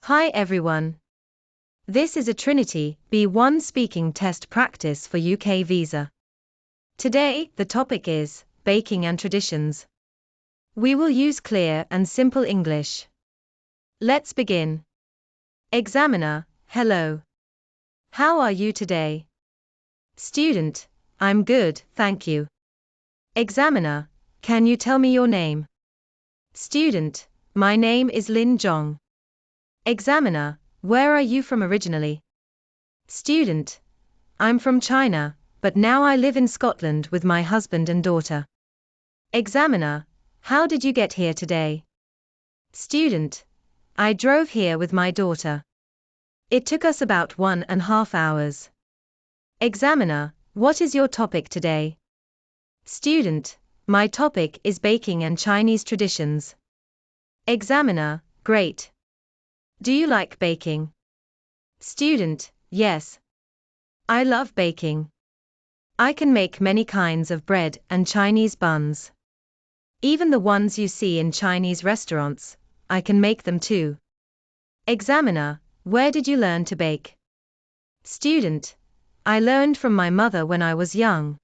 Hi everyone. This is a Trinity B1 speaking test practice for UK visa. Today, the topic is baking and traditions. We will use clear and simple English. Let's begin. Examiner, hello. How are you today? Student, I'm good, thank you. Examiner, can you tell me your name? Student, my name is Lin Zhong. Examiner, where are you from originally? Student, I'm from China, but now I live in Scotland with my husband and daughter. Examiner, how did you get here today? Student, I drove here with my daughter. It took us about 1.5 hours. Examiner, what is your topic today? Student, my topic is baking and Chinese traditions. Examiner, great. Do you like baking? Student, yes. I love baking. I can make many kinds of bread and Chinese buns. Even the ones you see in Chinese restaurants, I can make them too. Examiner, where did you learn to bake? Student, I learned from my mother when I was young.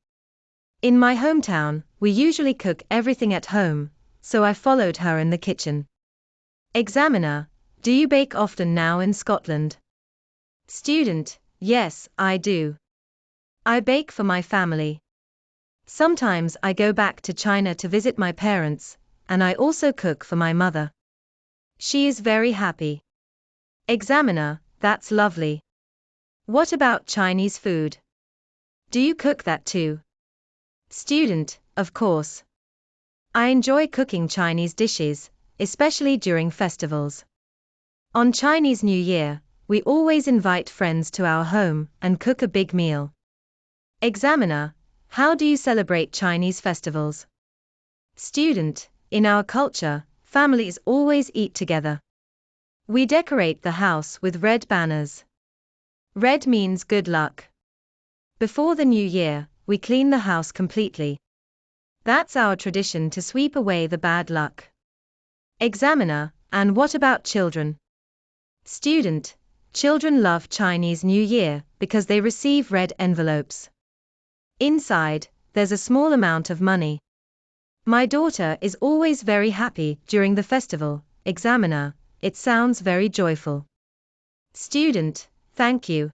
In my hometown, we usually cook everything at home, so I followed her in the kitchen. Examiner, do you bake often now in Scotland? Student, yes, I do. I bake for my family. Sometimes I go back to China to visit my parents, and I also cook for my mother. She is very happy. Examiner, that's lovely. What about Chinese food? Do you cook that too? Student, of course. I enjoy cooking Chinese dishes, especially during festivals. On Chinese New Year, we always invite friends to our home and cook a big meal. Examiner, how do you celebrate Chinese festivals? Student, in our culture, families always eat together. We decorate the house with red banners. Red means good luck. Before the new year, we clean the house completely. That's our tradition to sweep away the bad luck. Examiner, and what about children? Student, children love Chinese New Year because they receive red envelopes. Inside, there's a small amount of money. My daughter is always very happy during the festival. Examiner, it sounds very joyful. Student, thank you.